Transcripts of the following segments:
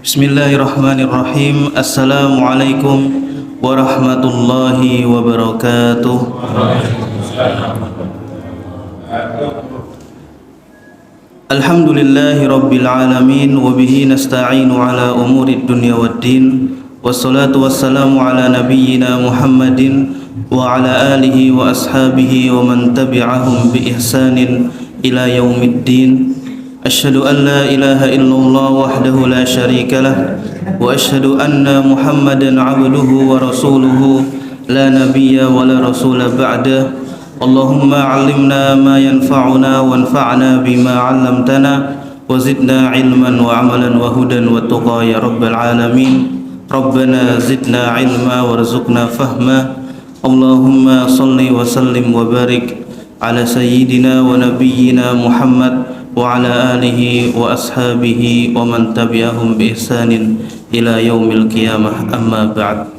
Bismillahirrahmanirrahim. Assalamualaikum warahmatullahi wabarakatuh. Alhamdulillahi rabbil alamin, wa bihi nasta'inu ala umurid dunya waddin, wassalatu wassalamu ala nabiyyina Muhammadin wa ala alihi wa ashabihi wa man tabi'ahum bi ihsanin ila yaumiddin. Asyhadu an la ilaha illallah wahdahu la syarika lah, wa asyhadu anna Muhammadan abduhu wa rasuluhu la nabiyya wa la rasula ba'dah. Allahumma 'allimna ma yanfa'una wanfa'na bima 'allamtana wa zidna 'ilman wa 'amalan wa hudan wa tuqa ya rabbal alamin. Rabbana zidna 'ilma warzuqna fahma. Allahumma salli wa sallim wa barik ala sayyidina wa nabiyyina Muhammad wa ala alihi wa ashabihi wa man tabi'ahum bi ihsanin ila yaumil qiyamah, amma ba'd.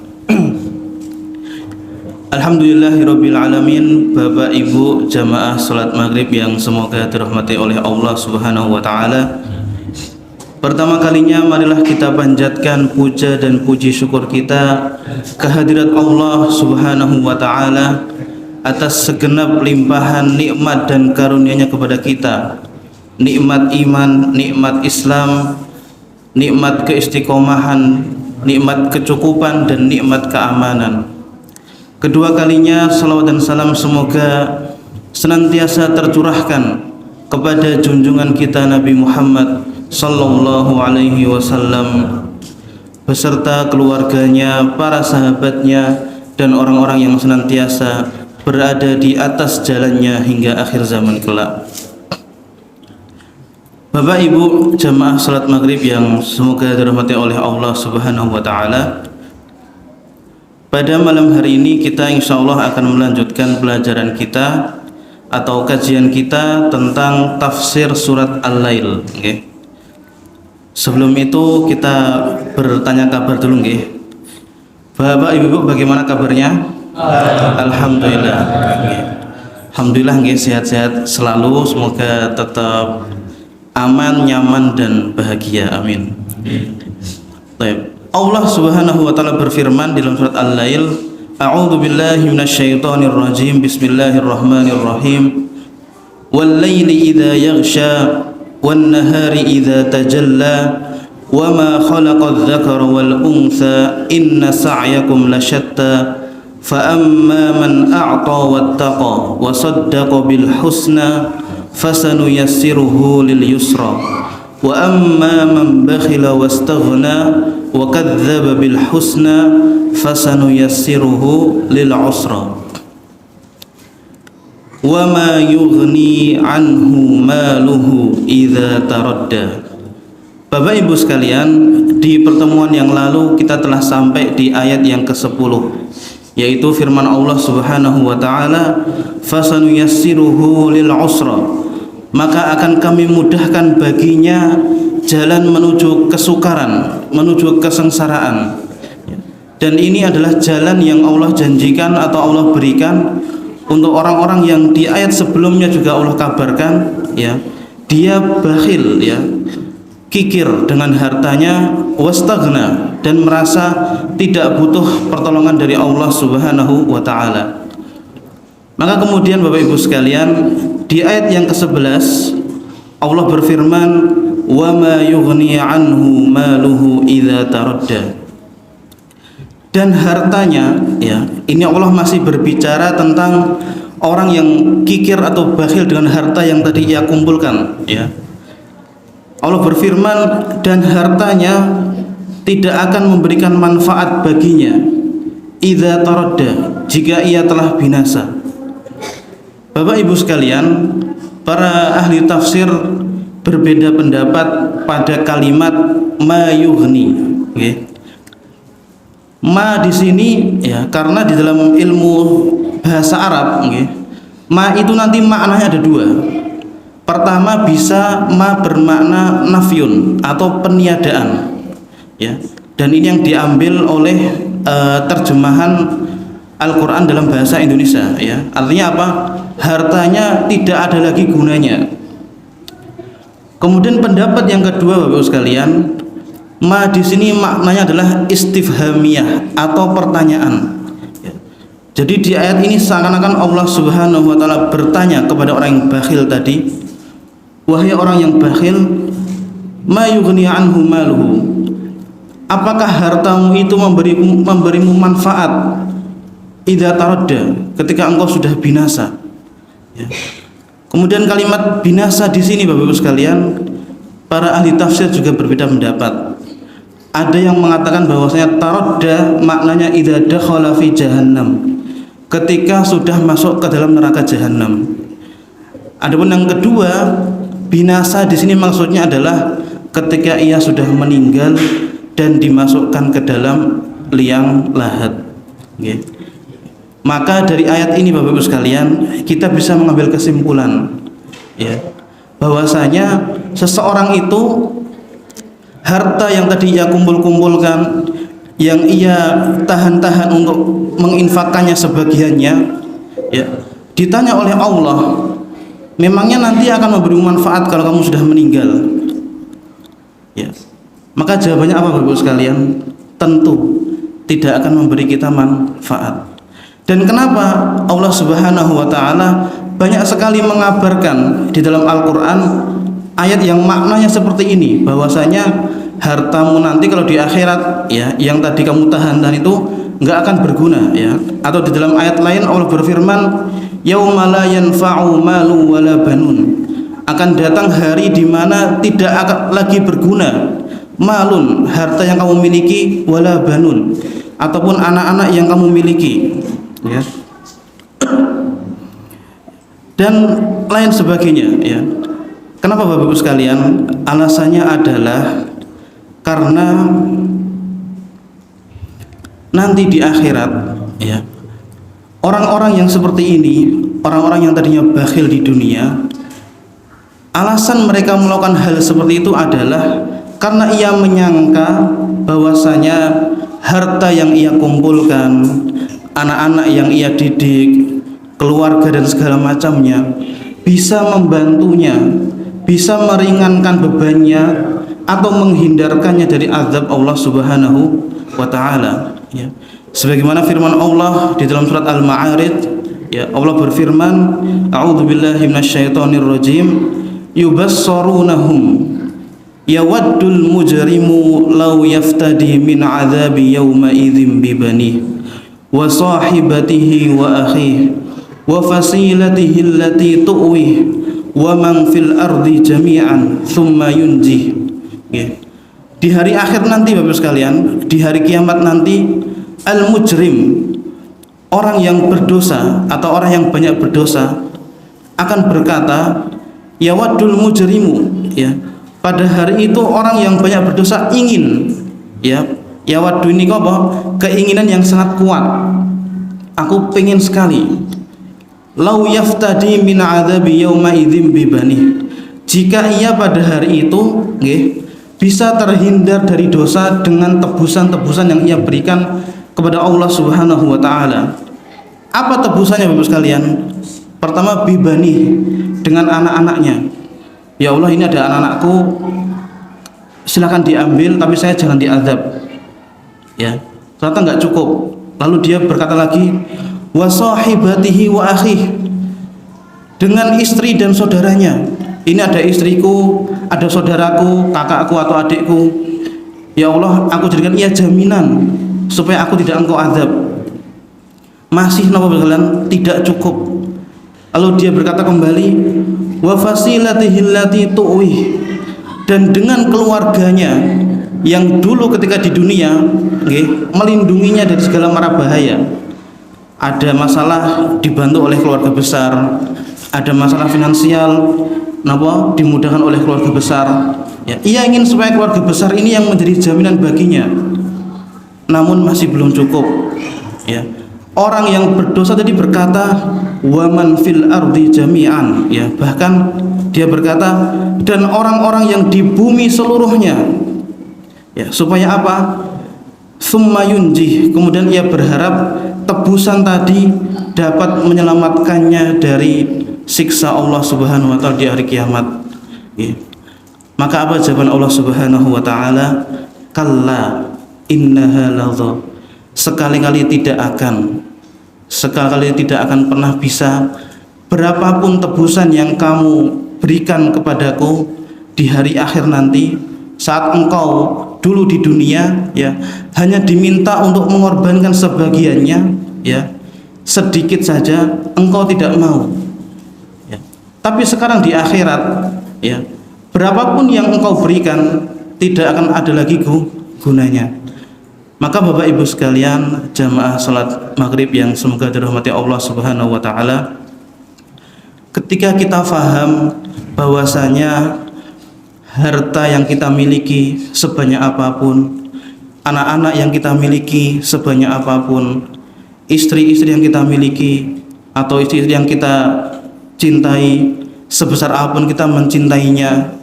Alhamdulillahirabbil alamin. Bapak Ibu jamaah salat maghrib yang semoga dirahmati oleh Allah Subhanahu wa taala. Pertama kalinya marilah kita panjatkan puja dan puji syukur kita kehadirat Allah Subhanahu wa taala atas segenap limpahan nikmat dan karunia-Nya kepada kita. Nikmat iman, nikmat Islam, nikmat keistiqomahan, nikmat kecukupan, dan nikmat keamanan. Kedua kalinya salawat dan salam semoga senantiasa tercurahkan kepada junjungan kita Nabi Muhammad sallallahu alaihi wasallam beserta keluarganya, para sahabatnya, dan orang-orang yang senantiasa berada di atas jalannya hingga akhir zaman kelak. Bapak Ibu jamaah salat maghrib yang semoga dirahmati oleh Allah Subhanahu wa taala. Pada malam hari ini kita insyaallah akan melanjutkan pelajaran kita atau kajian kita tentang tafsir surat Al-Lail, okay. Sebelum itu kita bertanya kabar dulu, okay. Bapak Ibu bagaimana kabarnya? Alhamdulillah. Okay. Alhamdulillah, okay. Sehat-sehat selalu, semoga tetap aman, nyaman, dan bahagia. Amin. Baik. Allah Subhanahu wa taala berfirman di dalam surat Al-Lail, A'udzu billahi minasyaitonir rajim. Bismillahirrahmanirrahim. Wal laili idza yaghsha wan nahari idza tajalla wama khalaqadz dzakara wal untha inna sa'yakum lasyatta fa amma man a'ta wattaqa wa saddaqa bil husna fasanuyassiruhu lil yusra wa amma man bakhila wastaghna wa kadzdzaba bil husna fasanuyassiruhu lil usra wa ma yughni anhu maluhu idza taradda. Bapak Ibu sekalian, di pertemuan yang lalu kita telah sampai di ayat yang ke-10, yaitu firman Allah Subhanahu wa taala, fasanuyassiruhu lil usra, maka akan kami mudahkan baginya jalan menuju kesukaran, menuju kesengsaraan. Dan ini adalah jalan yang Allah janjikan atau Allah berikan untuk orang-orang yang di ayat sebelumnya juga Allah kabarkan, ya, dia bakhil, ya, kikir dengan hartanya, wastaghna, dan merasa tidak butuh pertolongan dari Allah Subhanahu wa taala. Maka kemudian Bapak Ibu sekalian, di ayat yang ke-11 Allah berfirman, wa ma yughni anhu maluhu idza taradda. Dan hartanya, ya, ini Allah masih berbicara tentang orang yang kikir atau bakhil dengan harta yang tadi ia kumpulkan, ya. Allah berfirman, dan hartanya tidak akan memberikan manfaat baginya idza taradda, jika ia telah binasa. Bapak Ibu sekalian, para ahli tafsir berbeda pendapat pada kalimat ma yughni, okay. Ma di sini, ya, karena di dalam ilmu bahasa Arab, okay, ma itu nanti maknanya ada dua. Pertama, bisa ma bermakna nafyun atau peniadaan, ya. Dan ini yang diambil oleh terjemahan Al-Quran dalam bahasa Indonesia, ya. Artinya apa? hartanya tidak ada lagi gunanya. Kemudian pendapat yang kedua, Bapak sekalian, ma di sini maknanya adalah istifhamiyah atau pertanyaan. Jadi di ayat ini seakan-akan Allah Subhanahu wa taala bertanya kepada orang yang bakhil tadi, wahai orang yang bakhil, ma yughni anhu maluhu, apakah hartamu itu memberimu manfaat idza taradda, ketika engkau sudah binasa? Ya. Kemudian kalimat binasa di sini Bapak Ibu sekalian, para ahli tafsir juga berbeda pendapat. Ada yang mengatakan bahwasanya taradda maknanya idza dakhala fi jahannam, ketika sudah masuk ke dalam neraka jahanam. Adapun yang kedua, binasa di sini maksudnya adalah ketika ia sudah meninggal dan dimasukkan ke dalam liang lahat. Okay. Maka dari ayat ini Bapak Ibu sekalian, kita bisa mengambil kesimpulan, ya, bahwasanya seseorang itu harta yang tadi ia kumpul-kumpulkan, yang ia tahan-tahan untuk menginfakkannya sebagiannya, ya, ditanya oleh Allah, memangnya nanti akan memberi manfaat kalau kamu sudah meninggal? Ya. Maka jawabannya apa Bapak Ibu sekalian? Tentu tidak akan memberi kita manfaat. Dan kenapa Allah Subhanahu wa taala banyak sekali mengabarkan di dalam Al-Qur'an ayat yang maknanya seperti ini, bahwasanya hartamu nanti kalau di akhirat, ya, yang tadi kamu tahan itu enggak akan berguna, ya. Atau di dalam ayat lain Allah berfirman, yauma la yanfa'u malu wala banun, akan datang hari di mana tidak akan lagi berguna malun, harta yang kamu miliki, wala banun, ataupun anak-anak yang kamu miliki, ya, dan lain sebagainya, ya. Kenapa Bapak Ibu sekalian? Alasannya adalah karena nanti di akhirat, ya, orang-orang yang seperti ini, orang-orang yang tadinya bakhil di dunia, alasan mereka melakukan hal seperti itu adalah karena ia menyangka bahwasanya harta yang ia kumpulkan, anak-anak yang ia didik, keluarga dan segala macamnya bisa membantunya, bisa meringankan bebannya atau menghindarkannya dari azab Allah Subhanahu wa taala, ya. Sebagaimana firman Allah di dalam surat Al-Ma'arij, ya, Allah berfirman, a'udzubillahi minasyaitonir rajim, yubassarunahum yawaddul mujrimu law yaftadi min adzabi yawma idzin bibani wa sahibatihi wa akhihi wa fasilatihi allati tu'wi wa man fil ardi jami'an thumma yunji. Di hari akhir nanti Bapak sekalian, di hari kiamat nanti, al-mujrim, orang yang berdosa atau orang yang banyak berdosa, akan berkata, yawaddul mujrimu, ya, pada hari itu orang yang banyak berdosa ingin, ya, yawaddu ini apa? Keinginan yang sangat kuat. Aku pengen sekali, lau yaftadi min adzabi yauma idzin bibani, jika ia pada hari itu, nggih, bisa terhindar dari dosa dengan tebusan-tebusan yang ia berikan kepada Allah Subhanahu wa taala. Apa tebusannya Bapak sekalian? Pertama, bibani, dengan anak-anaknya. Ya Allah, ini ada anak-anakku, silakan diambil, tapi saya jangan diazab. Ya, ternyata enggak cukup. Lalu dia berkata lagi, wa sahibatihi wa akhihi, dengan istri dan saudaranya. Ini ada istriku, ada saudaraku, kakakku atau adikku. Ya Allah, aku jadikan ia jaminan supaya aku tidak engkau azab. Masih napa bakalan tidak cukup. Lalu dia berkata kembali, wa fasilatihi allati tu'wi, dan dengan keluarganya yang dulu ketika di dunia, nggih, melindunginya dari segala mara bahaya. Ada masalah dibantu oleh keluarga besar, ada masalah finansial, napa dimudahkan oleh keluarga besar, ya, ia ingin supaya keluarga besar ini yang menjadi jaminan baginya. Namun masih belum cukup, ya. Orang yang berdosa tadi berkata, waman fil ardi jami'an, ya, bahkan dia berkata, dan orang-orang yang di bumi seluruhnya, ya, supaya apa? Tsumma yunjih, kemudian ia berharap tebusan tadi dapat menyelamatkannya dari siksa Allah Subhanahu wa taala di hari kiamat. Ya. Maka apa jawaban Allah Subhanahu wa taala? Kalla innaha ladha. Sekali-kali tidak akan pernah bisa, berapapun tebusan yang kamu berikan kepadaku di hari akhir nanti, saat engkau dulu di dunia ya hanya diminta untuk mengorbankan sebagiannya ya, sedikit saja engkau tidak mau ya. Tapi sekarang di akhirat ya, berapapun yang engkau berikan tidak akan ada lagi gunanya. Maka Bapak Ibu sekalian, jamaah salat maghrib yang semoga dirahmati Allah Subhanahu wa taala, ketika kita faham bahwasanya harta yang kita miliki sebanyak apapun, anak-anak yang kita miliki sebanyak apapun, istri-istri yang kita miliki atau istri-istri yang kita cintai sebesar apapun kita mencintainya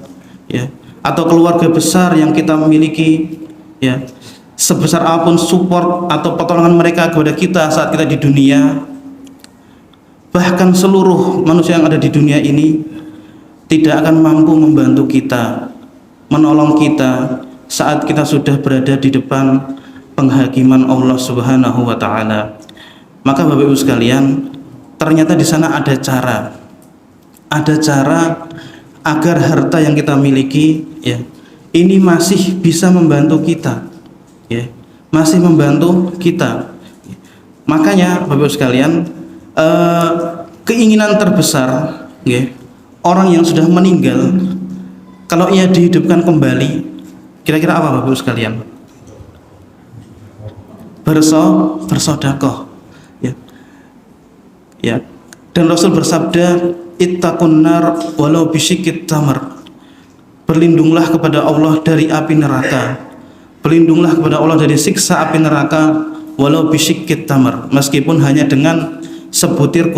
ya, atau keluarga besar yang kita miliki ya, sebesar apapun support atau pertolongan mereka kepada kita saat kita di dunia, bahkan seluruh manusia yang ada di dunia ini tidak akan mampu membantu kita, menolong kita saat kita sudah berada di depan penghakiman Allah Subhanahu wa taala. Maka Bapak Ibu sekalian, ternyata di sana ada cara agar harta yang kita miliki ya, ini masih bisa membantu kita ya, masih membantu kita. Makanya Bapak Ibu sekalian, keinginan terbesar ya, orang yang sudah meninggal kalau ia dihidupkan kembali, kira-kira apa Bapak Ibu sekalian? Bersedekah ya. Ya. Dan Rasul bersabda, ittaqun nar walau bisyikit tamar. Berlindunglah kepada Allah dari api neraka. Berlindunglah kepada Allah dari siksa api neraka walau bisyikit tamar, meskipun hanya dengan sebutir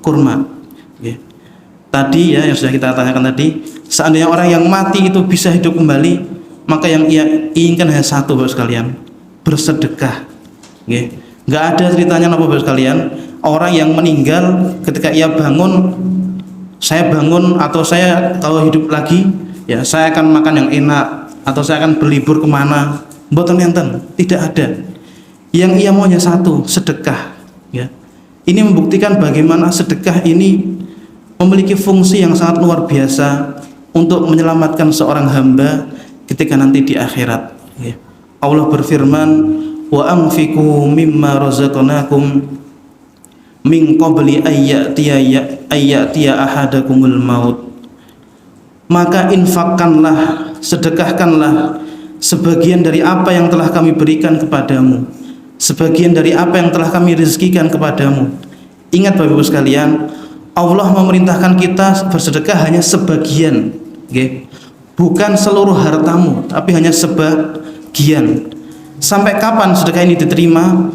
kurma. Ya. Tadi ya yang sudah kita tanyakan tadi, seandainya orang yang mati itu bisa hidup kembali, maka yang ia inginkan hanya satu Bapak sekalian, bersedekah. Ya. Nggak ada ceritanya Bapak sekalian, orang yang meninggal ketika ia bangun, saya bangun atau saya kalau hidup lagi ya saya akan makan yang enak atau saya akan berlibur kemana, mboten enten, tidak ada. Yang ia maunya satu, sedekah ya. Ini membuktikan bagaimana sedekah ini memiliki fungsi yang sangat luar biasa untuk menyelamatkan seorang hamba ketika nanti di akhirat ya. Allah berfirman, wa anfiqu mimma razaqnakum min qabli ayyatiya ahadakumul maut. Maka infakkanlah, sedekahkanlah sebagian dari apa yang telah kami berikan kepadamu, sebagian dari apa yang telah kami rezekikan kepadamu. Ingat Bapak Ibu sekalian, Allah memerintahkan kita bersedekah hanya sebagian okay? Bukan seluruh hartamu, tapi hanya sebagian. Sampai kapan sedekah ini diterima?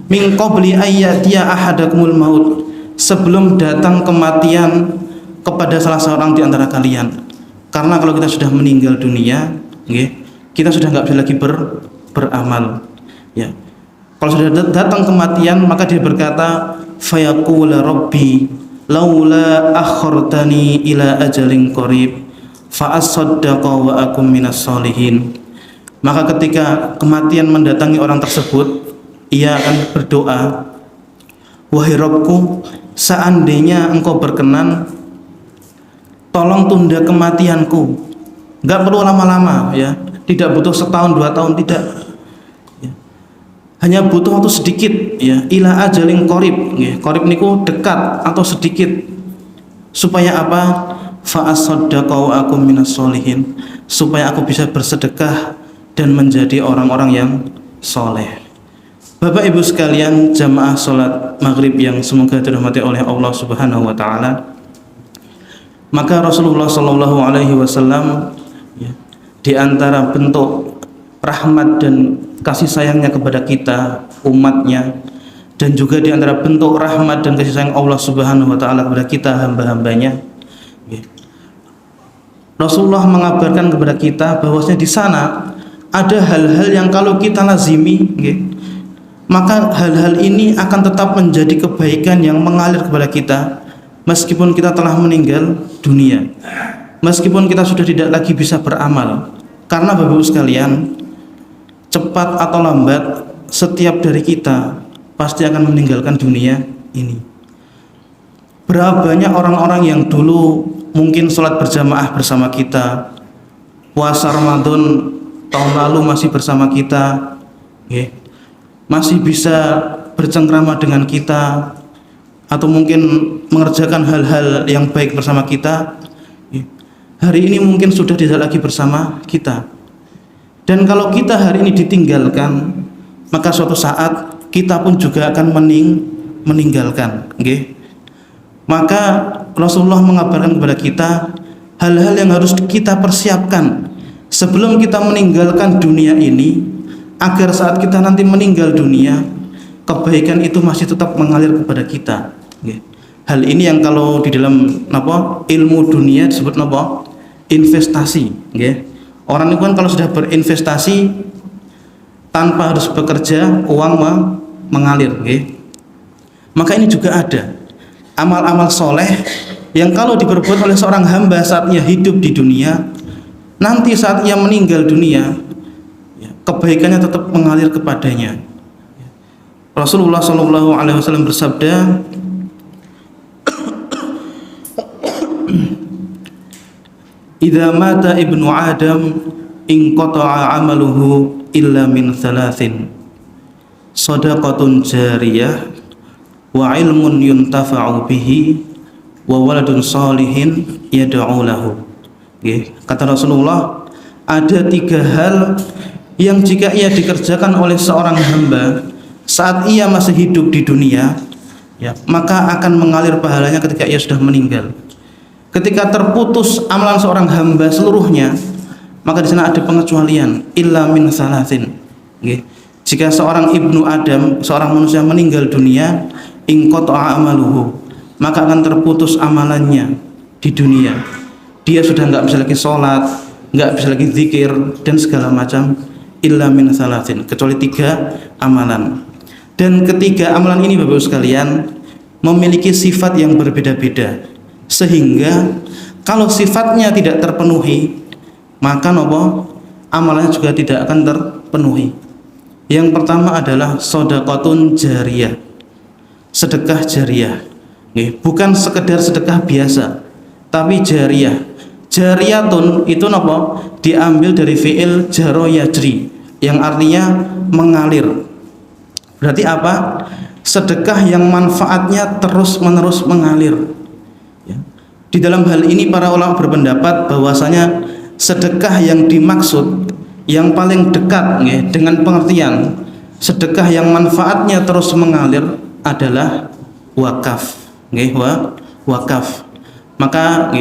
Min qabli ayyatiya ahadakumul maut, sebelum datang kematian kepada salah seorang di antara kalian. Karena kalau kita sudah meninggal dunia, okay, kita sudah nggak bisa lagi beramal. Ya. Kalau sudah datang kematian, maka dia berkata, fayaqula rabbi laula akhartani ila ajalin qarib fa asaddaqa wa akum minas solihin. Maka ketika kematian mendatangi orang tersebut, ia akan berdoa, wahai Rabbku, seandainya engkau berkenan, tolong tunda kematianku. Nggak perlu lama-lama ya, tidak butuh setahun 2 tahun, tidak ya. Hanya butuh waktu sedikit ya, ila ajalin qarib ya. Qarib niku dekat atau sedikit, supaya apa? Fa asaddaqa wa akum minas solihin, supaya aku bisa bersedekah dan menjadi orang-orang yang soleh. Bapak Ibu sekalian, jamaah salat maghrib yang semoga dirahmati oleh Allah Subhanahu wa taala. Maka Rasulullah sallallahu alaihi wasallam ya, di antara bentuk rahmat dan kasih sayangnya kepada kita umatnya, dan juga di antara bentuk rahmat dan kasih sayang Allah Subhanahu wa taala kepada kita hamba-hambanya ya, Rasulullah mengabarkan kepada kita bahwasanya di sana ada hal-hal yang kalau kita lazimi, maka hal-hal ini akan tetap menjadi kebaikan yang mengalir kepada kita meskipun kita telah meninggal dunia, meskipun kita sudah tidak lagi bisa beramal. Karena Bapak Ibu sekalian, cepat atau lambat setiap dari kita pasti akan meninggalkan dunia ini. Berapa banyak orang-orang yang dulu mungkin sholat berjamaah bersama kita, puasa Ramadan tahun lalu masih bersama kita, masih bisa bercengkrama dengan kita, atau mungkin mengerjakan hal-hal yang baik bersama kita, hari ini mungkin sudah tidak lagi bersama kita. Dan kalau kita hari ini ditinggalkan, maka suatu saat kita pun juga akan meninggalkan. Maka Rasulullah mengabarkan kepada kita hal-hal yang harus kita persiapkan sebelum kita meninggalkan dunia ini, agar saat kita nanti meninggal dunia, kebaikan itu masih tetap mengalir kepada kita. Hal ini yang kalau di dalam ilmu dunia disebut investasi. Orang itu kan kalau sudah berinvestasi tanpa harus bekerja, uang mengalir. Maka ini juga ada amal-amal soleh yang kalau diperbuat oleh seorang hamba saat ia hidup di dunia, nanti saat ia meninggal dunia, kebaikannya tetap mengalir kepadanya. Rasulullah SAW bersabda, "Idza mata ibnu Adam inqata'a 'amaluhu illa min thalathin, shadaqatun jariyah, wa ilmun yuntafa'u bihi, wa waladun salihin yad'u lahu." Kata Rasulullah, ada 3 hal yang jika ia dikerjakan oleh seorang hamba saat ia masih hidup di dunia, maka akan mengalir pahalanya ketika ia sudah meninggal. Ketika terputus amalan seorang hamba seluruhnya, maka di sana ada pengecualian, illa min salasin. Jika seorang ibnu Adam, seorang manusia meninggal dunia, inqata'a amaluhu, maka akan terputus amalannya di dunia. Dia sudah nggak bisa lagi sholat, nggak bisa lagi zikir dan segala macam, illa min salasin, kecuali 3 amalan. Dan ketiga amalan ini Bapak Ibu sekalian memiliki sifat yang berbeda-beda, sehingga kalau sifatnya tidak terpenuhi, maka amalannya juga tidak akan terpenuhi. Yang pertama adalah shadaqatun jariyah, sedekah jariyah. Bukan sekedar sedekah biasa, tapi jariyah. Jariyatun itu diambil dari fi'il jaro yajri, yang artinya mengalir. Berarti apa? Sedekah yang manfaatnya terus-menerus mengalir. Di dalam hal ini para ulama berpendapat bahwasanya sedekah yang dimaksud yang paling dekat dengan pengertian sedekah yang manfaatnya terus mengalir adalah wakaf. Wakaf. Maka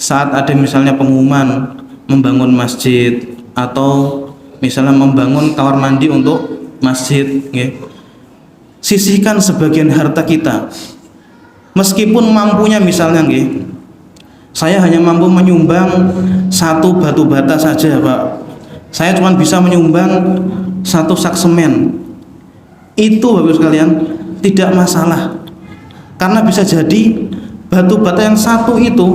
saat ada misalnya pengumuman membangun masjid atau misalnya membangun kamar mandi untuk masjid, sisihkan sebagian harta kita, meskipun mampunya misalnya saya hanya mampu menyumbang 1 batu bata saja, Pak. Saya cuma bisa menyumbang 1 sak semen. Itu Bapak sekalian tidak masalah, karena bisa jadi batu bata yang 1 itu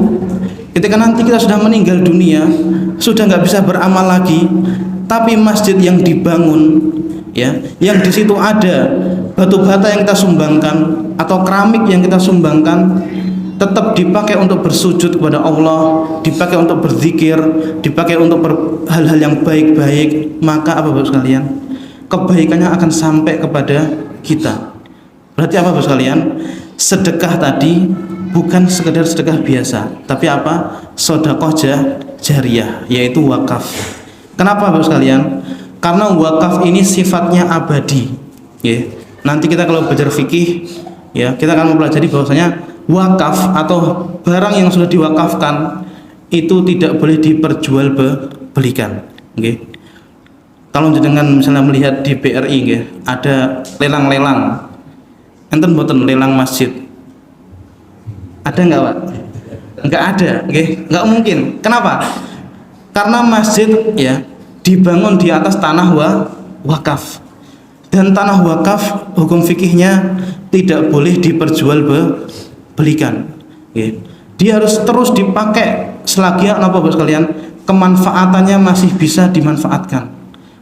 ketika nanti kita sudah meninggal dunia, sudah nggak bisa beramal lagi, tapi masjid yang dibangun, yang di situ ada batu bata yang kita sumbangkan atau keramik yang kita sumbangkan, tetap dipakai untuk bersujud kepada Allah, dipakai untuk berzikir, dipakai untuk hal-hal yang baik-baik, maka apa Bapak sekalian? Kebaikannya akan sampai kepada kita. Berarti apa Bapak sekalian? Sedekah tadi bukan sekedar sedekah biasa, tapi apa? Sedekah jariyah, yaitu wakaf. Kenapa Bapak sekalian? Karena wakaf ini sifatnya abadi. Nanti kita kalau belajar fikih, kita akan mempelajari bahwasanya wakaf atau barang yang sudah diwakafkan itu tidak boleh diperjualbelikan. Kalau dengan misalnya melihat di BRI ada lelang-lelang, enten boten lelang masjid, ada nggak Pak? Nggak ada, nggak mungkin. Kenapa? Karena masjid dibangun di atas tanah wakaf. Dan tanah wakaf hukum fikihnya tidak boleh diperjualbelikan. Dia harus terus dipakai selagi apa Bapak sekalian, kemanfaatannya masih bisa dimanfaatkan.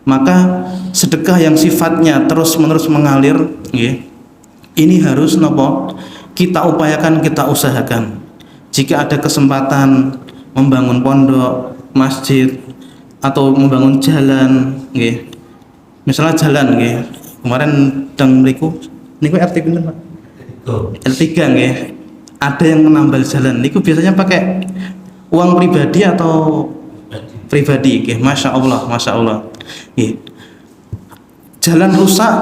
Maka sedekah yang sifatnya terus-menerus mengalir, ini harus kita upayakan, kita usahakan. Jika ada kesempatan membangun pondok, masjid, atau membangun jalan, misalnya jalan, kemarin dang mriku niku RT pinten Pak? L3 nggih. Ada yang menambal jalan niku biasanya pakai uang pribadi atau pribadi nggih. Masya Allah. Nggih. Jalan rusak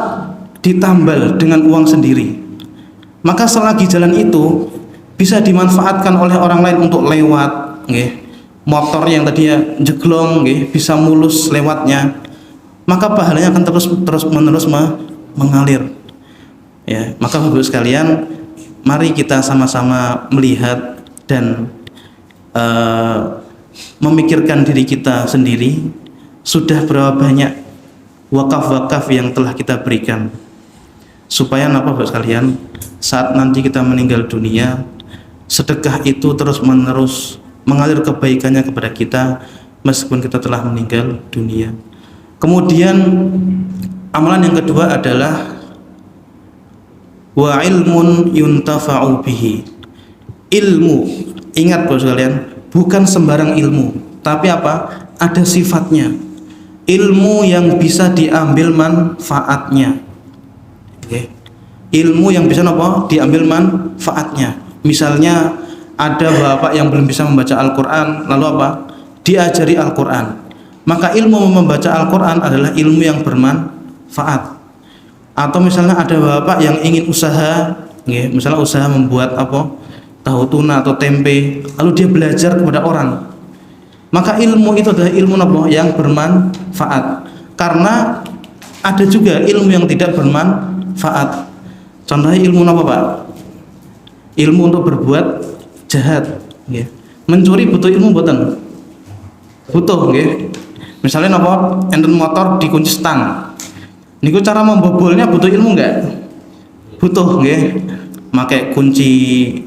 ditambal dengan uang sendiri. Maka selagi jalan itu bisa dimanfaatkan oleh orang lain untuk lewat, nggih. Motor yang tadinya jeglong nggih bisa mulus lewatnya. Maka pahalanya akan terus-menerus mengalir. Ya, maka Bapak sekalian, mari kita sama-sama melihat dan memikirkan diri kita sendiri, sudah berapa banyak wakaf-wakaf yang telah kita berikan, supaya Bapak sekalian, saat nanti kita meninggal dunia, sedekah itu terus-menerus mengalir kebaikannya kepada kita meskipun kita telah meninggal dunia. Kemudian amalan yang kedua adalah wa ilmun yuntafa'u bihi. Ilmu, ingat Bapak sekalian, bukan sembarang ilmu, tapi apa? Ada sifatnya. Ilmu yang bisa diambil manfaatnya. Ilmu yang bisa diambil manfaatnya. Misalnya ada bapak yang belum bisa membaca Al-Qur'an, lalu diajari Al-Qur'an. Maka ilmu membaca Al-Quran adalah ilmu yang bermanfaat. Atau misalnya ada bapak yang ingin usaha, misalnya usaha membuat tahu tuna atau tempe, lalu dia belajar kepada orang. Maka ilmu itu adalah ilmu yang bermanfaat. Karena ada juga ilmu yang tidak bermanfaat. Contohnya ilmu Pak? Ilmu untuk berbuat jahat. Mencuri butuh ilmu mboten? Butuh, Misalnya enten motor dikunci stang. Niku cara membobolnya butuh ilmu enggak? Butuh, Pakai kunci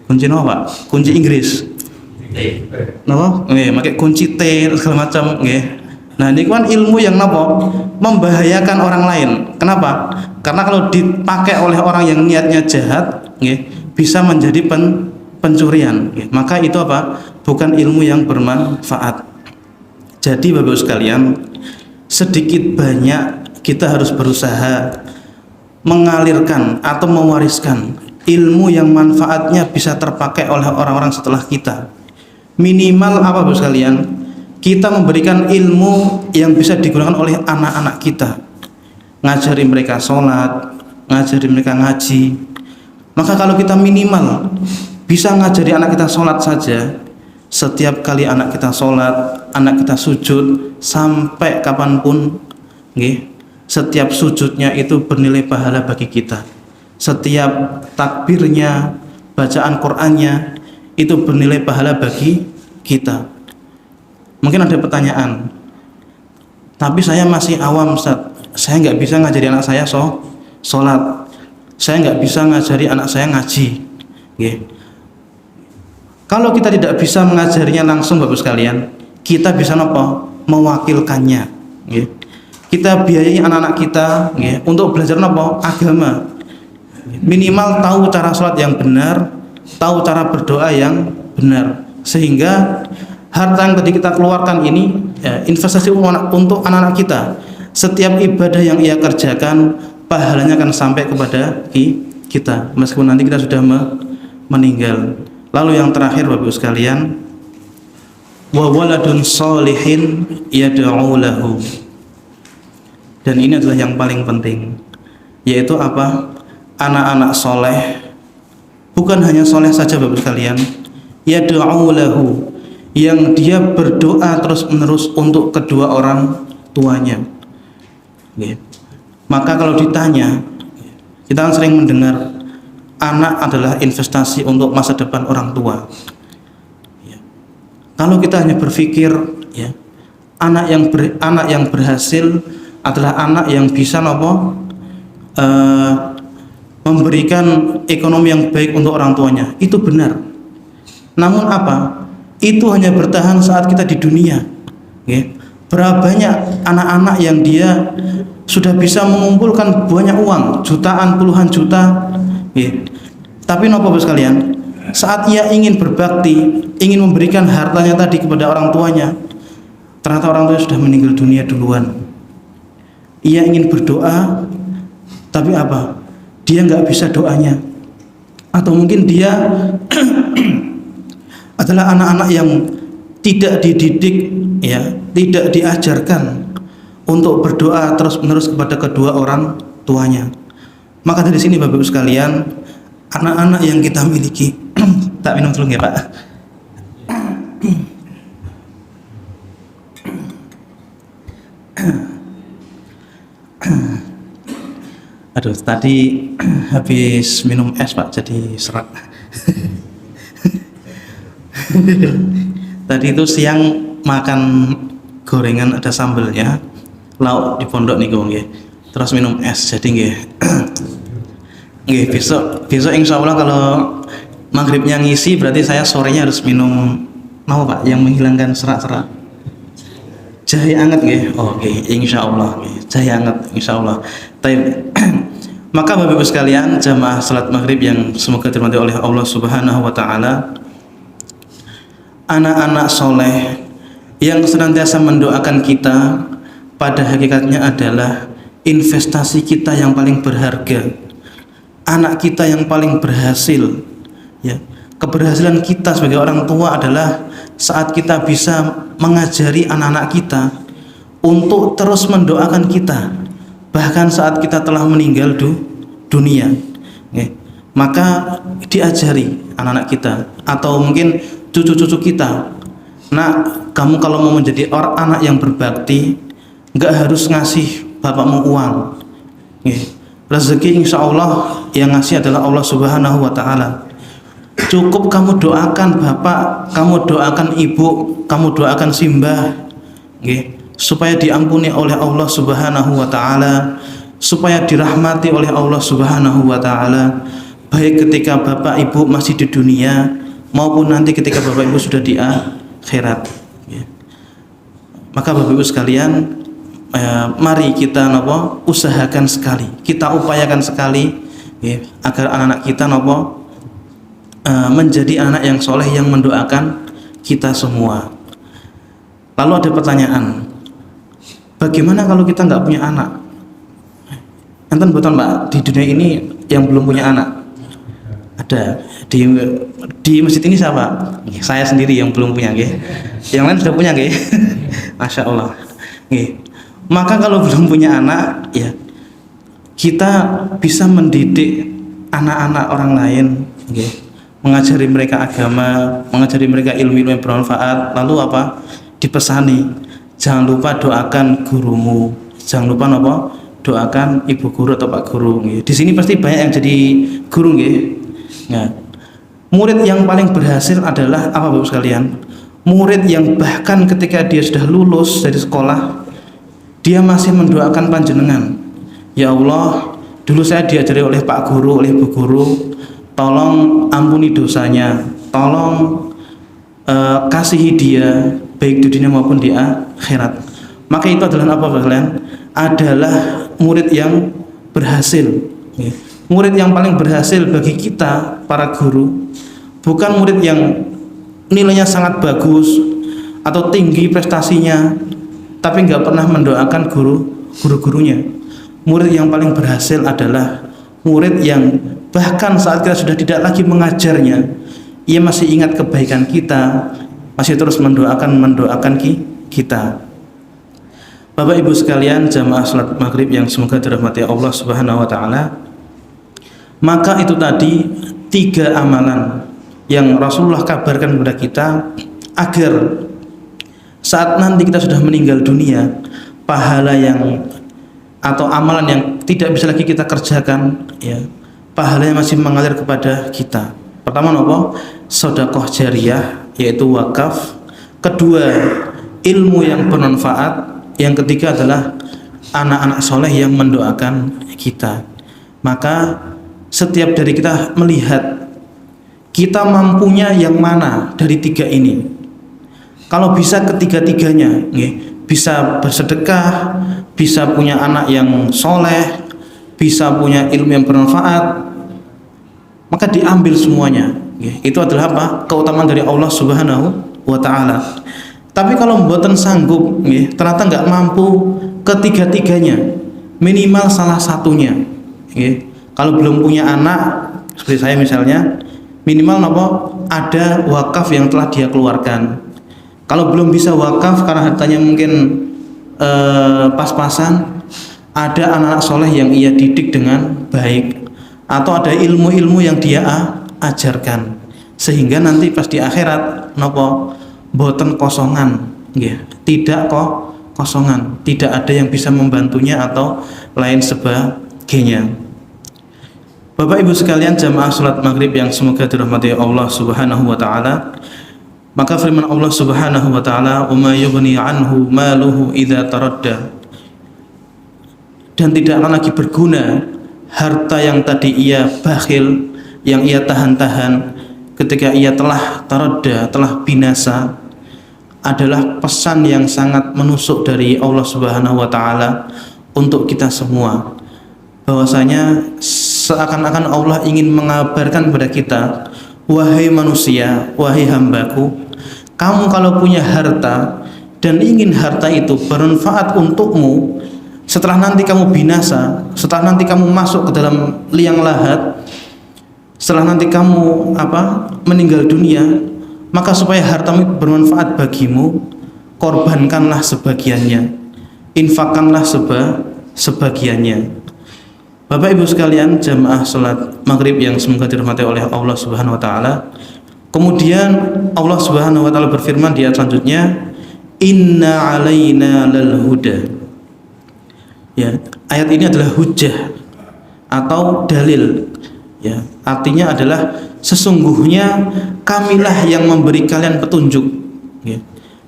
napa? Kunci Inggris. Napa? Pakai kunci T segala macam, Nah, ini kan ilmu yang membahayakan orang lain. Kenapa? Karena kalau dipakai oleh orang yang niatnya jahat, bisa menjadi pencurian. Maka itu bukan ilmu yang bermanfaat. Jadi Bapak sekalian, sedikit banyak kita harus berusaha mengalirkan atau mewariskan ilmu yang manfaatnya bisa terpakai oleh orang-orang setelah kita. Minimal Bapak sekalian, kita memberikan ilmu yang bisa digunakan oleh anak-anak kita. Ngajari mereka sholat, ngajari mereka ngaji. Maka kalau kita minimal bisa ngajari anak kita sholat saja, setiap kali anak kita sholat, anak kita sujud, sampai kapanpun, setiap sujudnya itu bernilai pahala bagi kita. Setiap takbirnya, bacaan Qur'annya, itu bernilai pahala bagi kita. Mungkin ada pertanyaan, tapi saya masih awam Ustaz, saya nggak bisa ngajari anak saya sholat, saya nggak bisa ngajari anak saya ngaji. Kalau kita tidak bisa mengajarinya langsung Bapak sekalian, kita bisa mewakilkannya. Kita biayai anak-anak kita untuk belajar agama. Minimal tahu cara sholat yang benar, tahu cara berdoa yang benar, sehingga harta yang tadi kita keluarkan ini investasi untuk anak-anak kita. Setiap ibadah yang ia kerjakan, pahalanya akan sampai kepada kita meskipun nanti kita sudah meninggal. Lalu yang terakhir Bapak sekalian, wa waladun sholihin yad'u lahu. Dan ini adalah yang paling penting, yaitu anak-anak soleh. Bukan hanya soleh saja Bapak sekalian, yad'u lahu, yang dia berdoa terus-menerus untuk kedua orang tuanya. Maka kalau ditanya, kita kan sering mendengar anak adalah investasi untuk masa depan orang tua. Kalau kita hanya berpikir anak yang berhasil adalah anak yang bisa memberikan ekonomi yang baik untuk orang tuanya. Itu benar. Namun apa? Itu hanya bertahan saat kita di dunia. Okay. Berapa banyak anak-anak yang dia sudah bisa mengumpulkan banyak uang, jutaan, puluhan juta. Okay. Tapi nopo sekalian, saat ia ingin berbakti, ingin memberikan hartanya tadi kepada orang tuanya, ternyata orang tuanya sudah meninggal dunia duluan. Ia ingin berdoa, tapi apa? Dia nggak bisa doanya, atau mungkin dia adalah anak-anak yang tidak dididik, ya, tidak diajarkan untuk berdoa terus-menerus kepada kedua orang tuanya. Maka dari sini Bapak Ibu sekalian, anak-anak yang kita miliki, tak minum dulu ya Pak. Aduh, tadi habis minum es Pak, jadi serak. Tadi itu siang makan gorengan ada sambelnya, lauk di pondok nih nggih. Terus minum es, jadi nggih. Nggih, besok insya Allah kalau maghribnya ngisi berarti saya sorenya harus minum apa Pak yang menghilangkan serak-serak. Jahe anget nggih. Oke, insya Allah nggih. Jahe anget insya Allah. Maka Bapak Ibu sekalian, jamaah salat maghrib yang semoga dirahmati oleh Allah Subhanahu wa taala, anak-anak soleh yang senantiasa mendoakan kita pada hakikatnya adalah investasi kita yang paling berharga. Anak kita yang paling berhasil, ya. Keberhasilan kita sebagai orang tua adalah saat kita bisa mengajari anak-anak kita untuk terus mendoakan kita, bahkan saat kita telah meninggal dunia, ya. Maka diajari anak-anak kita atau mungkin cucu-cucu kita, nak, kamu kalau mau menjadi anak yang berbakti, nggak harus ngasih bapakmu uang, ya. Rezeki insya Allah yang ngasih adalah Allah Subhanahu wa taala. Cukup kamu doakan bapak, kamu doakan ibu, kamu doakan simbah, okay, supaya diampuni oleh Allah Subhanahu wa taala, supaya dirahmati oleh Allah Subhanahu wa taala, baik ketika bapak ibu masih di dunia maupun nanti ketika bapak ibu sudah di akhirat, okay. Maka Bapak Ibu sekalian, mari kita usahakan sekali, kita upayakan sekali, ya, agar anak-anak kita menjadi anak yang soleh yang mendoakan kita semua. Lalu ada pertanyaan, bagaimana kalau kita nggak punya anak? Enten betul Pak, di dunia ini yang belum punya anak? Ada di masjid ini siapa? Saya sendiri yang belum punya, nggih. Yang lain sudah punya, nggih. Masya Allah, nggih. Maka kalau belum punya anak, ya, kita bisa mendidik anak-anak orang lain, okay, mengajari mereka agama, mengajari mereka ilmu-ilmu yang bermanfaat. Lalu apa? Dipesani, jangan lupa doakan gurumu, jangan lupa doakan ibu guru atau pak guru. Okay. Di sini pasti banyak yang jadi guru, okay. Nah, murid yang paling berhasil adalah apa Bapak sekalian? Murid yang bahkan ketika dia sudah lulus dari sekolah, dia masih mendoakan panjenengan. Ya Allah, dulu saya diajari oleh Pak Guru, oleh Bu Guru, tolong ampuni dosanya, tolong kasihi dia baik di dunia maupun di akhirat. Maka itu adalah apa kalian? Adalah murid yang berhasil. Murid yang paling berhasil bagi kita para guru bukan murid yang nilainya sangat bagus atau tinggi prestasinya tapi nggak pernah mendoakan guru-gurunya. Murid yang paling berhasil adalah murid yang bahkan saat kita sudah tidak lagi mengajarnya, ia masih ingat kebaikan kita, masih terus mendoakan kita. Bapak Ibu sekalian, jamaah salat maghrib yang semoga dirahmati Allah Subhanahu wa taala. Maka itu tadi 3 amalan yang Rasulullah kabarkan kepada kita agar saat nanti kita sudah meninggal dunia, pahala yang atau amalan yang tidak bisa lagi kita kerjakan, ya, pahalanya masih mengalir kepada kita. Pertama sedekah jariyah, yaitu wakaf. Kedua, ilmu yang bermanfaat, yang ketiga adalah anak-anak soleh yang mendoakan kita. Maka setiap dari kita melihat kita mampunya yang mana dari tiga ini. Kalau bisa ketiga-tiganya, bisa bersedekah, bisa punya anak yang soleh, bisa punya ilmu yang bermanfaat, maka diambil semuanya. Itu adalah apa? Keutamaan dari Allah Subhanahu wa Ta'ala. Tapi kalau mboten sanggup, ternyata nggak mampu ketiga-tiganya, minimal salah satunya. Kalau belum punya anak, seperti saya misalnya, minimal apa? Ada wakaf yang telah dia keluarkan. Kalau belum bisa wakaf karena hartanya mungkin pas-pasan, ada anak-anak soleh yang ia didik dengan baik, atau ada ilmu-ilmu yang dia ajarkan, sehingga nanti pas di akhirat nopo boten kosongan, tidak kosongan, tidak ada yang bisa membantunya atau lain sebagainya. Bapak Ibu sekalian, jamaah salat maghrib yang semoga dirahmati Allah Subhanahu wa Ta'ala, maka firman Allah Subhanahu wa Ta'ala, "Wa ma yughni anhu maluhu idza taradda." Dan tidaklah lagi berguna harta yang tadi ia bakhil, yang ia tahan-tahan ketika ia telah taradda, telah binasa. Adalah pesan yang sangat menusuk dari Allah Subhanahu wa Ta'ala untuk kita semua, bahwasanya seakan-akan Allah ingin mengabarkan kepada kita, wahai manusia, wahai hambaku, kamu kalau punya harta dan ingin harta itu bermanfaat untukmu setelah nanti kamu binasa, setelah nanti kamu masuk ke dalam liang lahat, setelah nanti kamu meninggal dunia, maka supaya hartamu bermanfaat bagimu, korbankanlah sebagiannya, infakkanlah sebagiannya. Bapak Ibu sekalian, jamaah salat maghrib yang semoga dirahmati oleh Allah Subhanahu wa Ta'ala. Kemudian Allah Subhanahu wa Ta'ala berfirman di ayat selanjutnya, inna alaina lal huda. Ayat ini adalah hujjah atau dalil. Artinya adalah sesungguhnya kamilah yang memberi kalian petunjuk.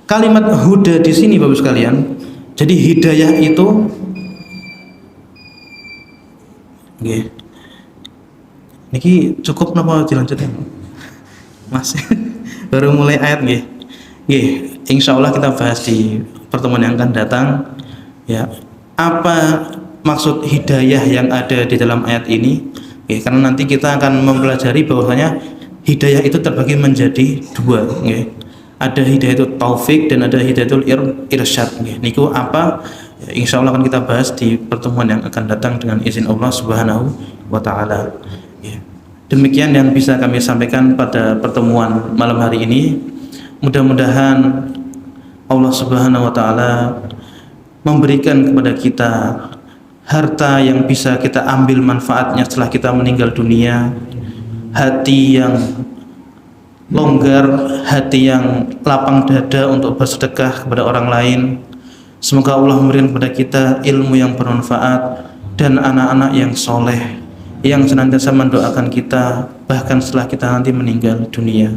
Kalimat huda di sini Bapak sekalian, jadi hidayah itu niki cukup napa dilanjutkan Mas? Baru mulai ayat insyaallah kita bahas di pertemuan yang akan datang. Apa maksud hidayah yang ada di dalam ayat ini? Karena nanti kita akan mempelajari bahwasanya hidayah itu terbagi menjadi dua. Ada hidayatul taufik dan ada hidayatul irsyad. Niku apa? Insya Allah akan kita bahas di pertemuan yang akan datang dengan izin Allah Subhanahu wa Ta'ala. Demikian yang bisa kami sampaikan pada pertemuan malam hari ini. Mudah-mudahan Allah Subhanahu wa Ta'ala memberikan kepada kita harta yang bisa kita ambil manfaatnya setelah kita meninggal dunia, hati yang longgar, hati yang lapang dada untuk bersedekah kepada orang lain. Semoga Allah memberikan kepada kita ilmu yang bermanfaat dan anak-anak yang soleh yang senantiasa mendoakan kita bahkan setelah kita nanti meninggal dunia.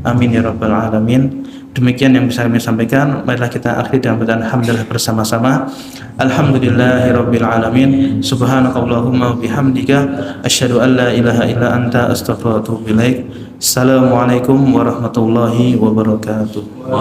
Amin ya rabbal alamin. Demikian yang bisa kami sampaikan. Marilah kita akhiri dengan bacaan hamdalah bersama-sama. Alhamdulillahirabbil alamin. Subhanakallahumma bihamdika asyhadu an la ilaha illa anta astaghfiruka wa atubu ilaik. Assalamualaikum warahmatullahi wabarakatuh.